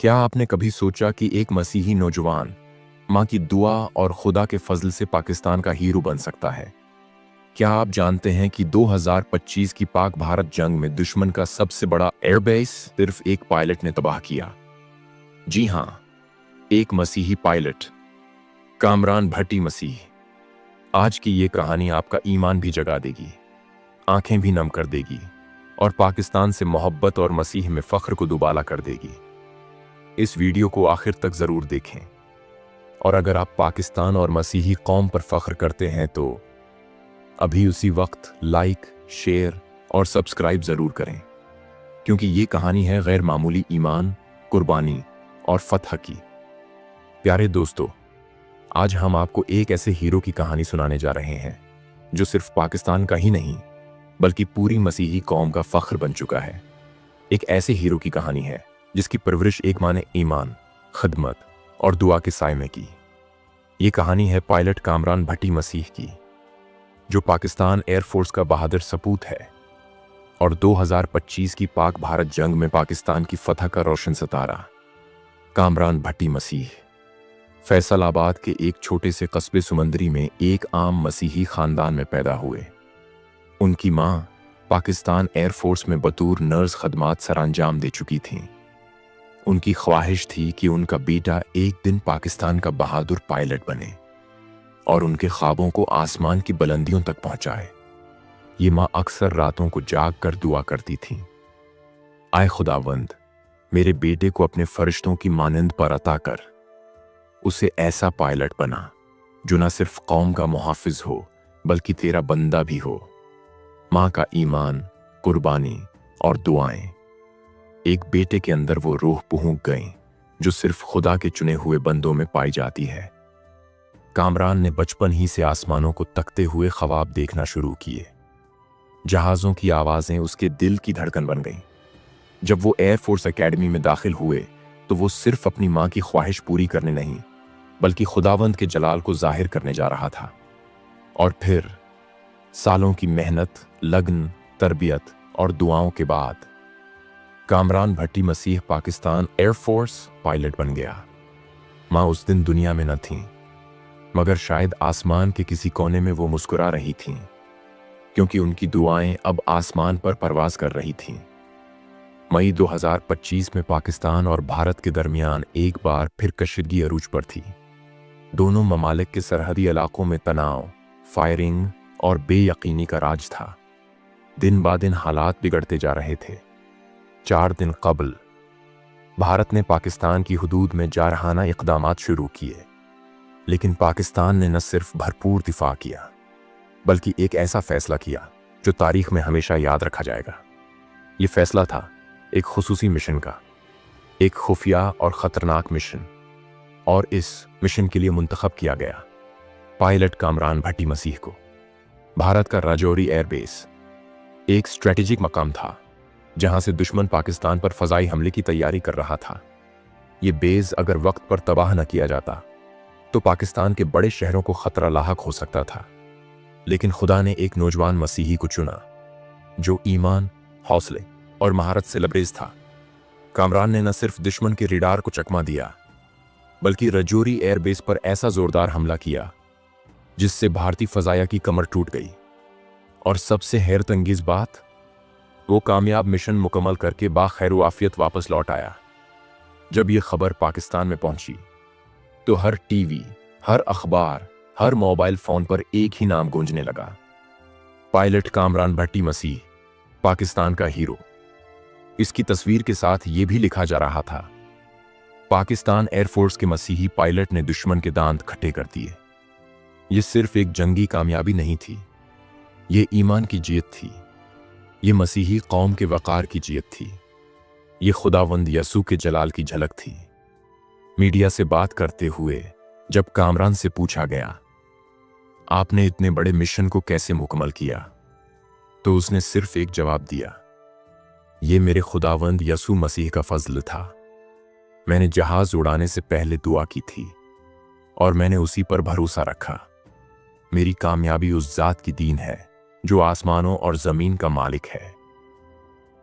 क्या आपने कभी सोचा कि एक मसीही नौजवान माँ की दुआ और खुदा के फजल से पाकिस्तान का हीरो बन सकता है? क्या आप जानते हैं कि 2025 की पाक भारत जंग में दुश्मन का सबसे बड़ा एयरबेस सिर्फ एक पायलट ने तबाह किया? जी हाँ, एक मसीही पायलट, कामरान भट्टी मसीह। आज की ये कहानी आपका ईमान भी जगा देगी, आंखें भी नम कर देगी और पाकिस्तान से मोहब्बत और मसीह में फख्र को दुबाला कर देगी। इस वीडियो को आखिर तक जरूर देखें और अगर आप पाकिस्तान और मसीही कौम पर फख्र करते हैं तो अभी उसी वक्त लाइक, शेयर और सब्सक्राइब जरूर करें, क्योंकि ये कहानी है गैर मामूली ईमान, कुर्बानी और फतह की। प्यारे दोस्तों, आज हम आपको एक ऐसे हीरो की कहानी सुनाने जा रहे हैं जो सिर्फ पाकिस्तान का ही नहीं बल्कि पूरी मसीही कौम का फख्र बन चुका है। एक ऐसे हीरो की कहानी है जिसकी परवरिश एक माँ ने ईमान, खिदमत और दुआ के साए में की। ये कहानी है पायलट कामरान भट्टी मसीह की, जो पाकिस्तान एयरफोर्स का बहादुर सपूत है और 2025 की पाक भारत जंग में पाकिस्तान की फतह का रोशन सितारा। कामरान भट्टी मसीह फैसलाबाद के एक छोटे से कस्बे सुमंदरी में एक आम मसीही खानदान में पैदा हुए। उनकी माँ पाकिस्तान एयरफोर्स में बतौर नर्स खदमात सरअंजाम दे चुकी थीं। उनकी ख्वाहिश थी कि उनका बेटा एक दिन पाकिस्तान का बहादुर पायलट बने और उनके ख्वाबों को आसमान की बुलंदियों तक पहुंचाए। ये माँ अक्सर रातों को जाग कर दुआ करती थी, आए खुदावंद, मेरे बेटे को अपने फरिश्तों की मानंद पर अता कर। उसे ऐसा पायलट बना जो न सिर्फ कौम का मुहाफिज हो बल्कि तेरा बंदा भी हो। माँ का ईमान, कुर्बानी और दुआएं एक बेटे के अंदर वो रूह पुहुक गई जो सिर्फ खुदा के चुने हुए बंदों में पाई जाती है। कामरान ने बचपन ही से आसमानों को तकते हुए ख्वाब देखना शुरू किए। जहाज़ों की आवाज़ें उसके दिल की धड़कन बन गईं। जब वो एयरफोर्स एकेडमी में दाखिल हुए तो वो सिर्फ अपनी माँ की ख्वाहिश पूरी करने नहीं बल्कि खुदावंद के जलाल को जाहिर करने जा रहा था। और फिर सालों की मेहनत, लगन, तरबियत और दुआओं के बाद कामरान भट्टी मसीह पाकिस्तान एयरफोर्स पायलट बन गया। माँ उस दिन दुनिया में न थीं, मगर शायद आसमान के किसी कोने में वो मुस्कुरा रही थीं, क्योंकि उनकी दुआएं अब आसमान पर परवाज कर रही थीं। मई 2025 में पाकिस्तान और भारत के दरमियान एक बार फिर कशीदगी अरूज पर थी। दोनों ममालिक के सरहदी इलाकों में तनाव, फायरिंग और बेयकीनी का राज था। दिन ब दिन हालात बिगड़ते जा रहे थे। 4 दिन कबल भारत ने पाकिस्तान की हुदूद में जारहाना इक़दामात शुरू किए, लेकिन पाकिस्तान ने न सिर्फ भरपूर दिफा किया बल्कि एक ऐसा फैसला किया जो तारीख में हमेशा याद रखा जाएगा। ये फैसला था एक खुसूसी मिशन का, एक खुफिया और ख़तरनाक मिशन, और इस मिशन के लिए मुंतखब किया गया पायलट कामरान भट्टी मसीह को। भारत का राजौरी एयरबेस एक स्ट्रेटेजिक मकाम था जहां से दुश्मन पाकिस्तान पर फजाई हमले की तैयारी कर रहा था। ये बेस अगर वक्त पर तबाह न किया जाता तो पाकिस्तान के बड़े शहरों को खतरा लाहक हो सकता था। लेकिन खुदा ने एक नौजवान मसीही को चुना जो ईमान, हौसले और महारत से लबरेज था। कामरान ने न सिर्फ दुश्मन के रडार को चकमा दिया बल्कि राजौरी एयरबेस पर ऐसा जोरदार हमला किया जिससे भारतीय फजाया की कमर टूट गई। और सबसे हैरत अंगेज बात, वो कामयाब मिशन मुकम्मल करके बाखैर आफियत वापस लौट आया। जब ये खबर पाकिस्तान में पहुंची तो हर टीवी, हर अखबार, हर मोबाइल फोन पर एक ही नाम गूंजने लगा, पायलट कामरान भट्टी मसीह, पाकिस्तान का हीरो। इसकी तस्वीर के साथ ये भी लिखा जा रहा था, पाकिस्तान एयरफोर्स के मसीही पायलट ने दुश्मन के दांत खट्टे कर दिए। ये सिर्फ एक जंगी कामयाबी नहीं थी, ये ईमान की जीत थी, ये मसीही कौम के वक़ार की जीत थी, ये खुदावंद यसू के जलाल की झलक थी। मीडिया से बात करते हुए जब कामरान से पूछा गया, आपने इतने बड़े मिशन को कैसे मुकम्मल किया, तो उसने सिर्फ एक जवाब दिया, ये मेरे खुदावंद यसू मसीह का फजल था। मैंने जहाज उड़ाने से पहले दुआ की थी और मैंने उसी पर भरोसा रखा। मेरी कामयाबी उस ज़ात की दीन है जो आसमानों और ज़मीन का मालिक है।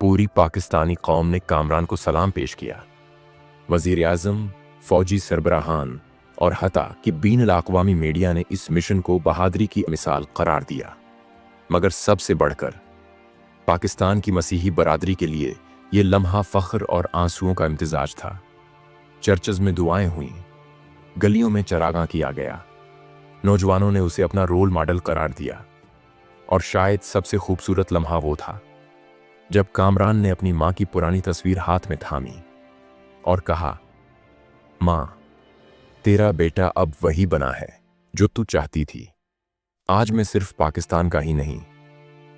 पूरी पाकिस्तानी कौम ने कामरान को सलाम पेश किया वज़ीर आज़म, फौजी सरबराहान और हता कि बीन अक़वामी मीडिया ने इस मिशन को बहादुरी की मिसाल करार दिया। मगर सबसे बढ़कर पाकिस्तान की मसीही बरादरी के लिए ये लम्हा फ़ख्र और आंसुओं का इम्तिजाज था। चर्चेज़ में दुआएं हुईं, गलियों में चरागां किया गया, नौजवानों ने उसे अपना रोल मॉडल करार दिया। और शायद सबसे खूबसूरत लम्हा वो था जब कामरान ने अपनी माँ की पुरानी तस्वीर हाथ में थामी और कहा, माँ, तेरा बेटा अब वही बना है जो तू चाहती थी। आज मैं सिर्फ पाकिस्तान का ही नहीं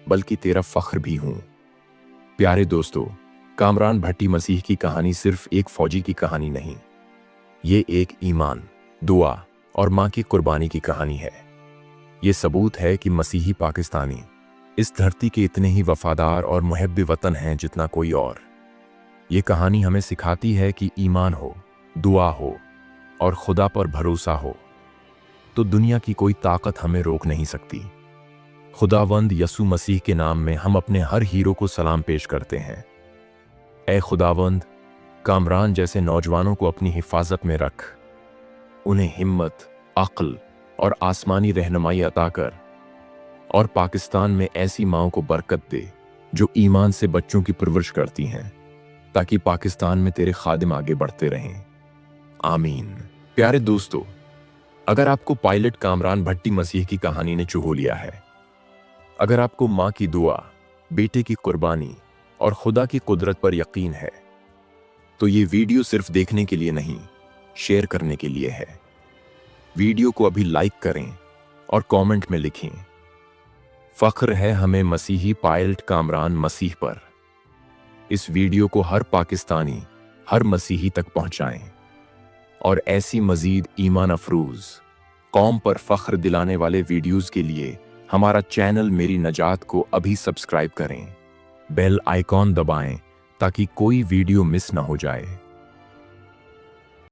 बल्कि तेरा फख्र भी हूं। प्यारे दोस्तों, कामरान भट्टी मसीह की कहानी सिर्फ एक फौजी की कहानी नहीं, ये एक ईमान, दुआ और माँ की कुर्बानी की कहानी है। ये सबूत है कि मसीही पाकिस्तानी इस धरती के इतने ही वफादार और मुहब्बे वतन हैं जितना कोई और। ये कहानी हमें सिखाती है कि ईमान हो, दुआ हो और खुदा पर भरोसा हो तो दुनिया की कोई ताकत हमें रोक नहीं सकती। खुदावंद यसू मसीह के नाम में हम अपने हर हीरो को सलाम पेश करते हैं। ऐ खुदावंद, कामरान जैसे नौजवानों को अपनी हिफाजत में रख, उन्हें हिम्मत, अक्ल और आसमानी रहनुमाई अता कर और पाकिस्तान में ऐसी माँओं को बरकत दे जो ईमान से बच्चों की परवरिश करती हैं ताकि पाकिस्तान में तेरे खादिम आगे बढ़ते रहें। आमीन। प्यारे दोस्तों, अगर आपको पायलट कामरान भट्टी मसीह की कहानी ने चुहो लिया है, अगर आपको माँ की दुआ, बेटे की कुर्बानी और खुदा की कुदरत पर यकीन है, तो ये वीडियो सिर्फ देखने के लिए नहीं, शेयर करने के लिए है। वीडियो को अभी लाइक करें और कमेंट में लिखें, फख्र है हमें मसीही पायलट कामरान मसीह पर। इस वीडियो को हर पाकिस्तानी, हर मसीही तक पहुंचाएं और ऐसी मजीद ईमान अफरूज, कौम पर फख्र दिलाने वाले वीडियोस के लिए हमारा चैनल मेरी नजात को अभी सब्सक्राइब करें, बेल आइकॉन दबाएं ताकि कोई वीडियो मिस ना हो जाए।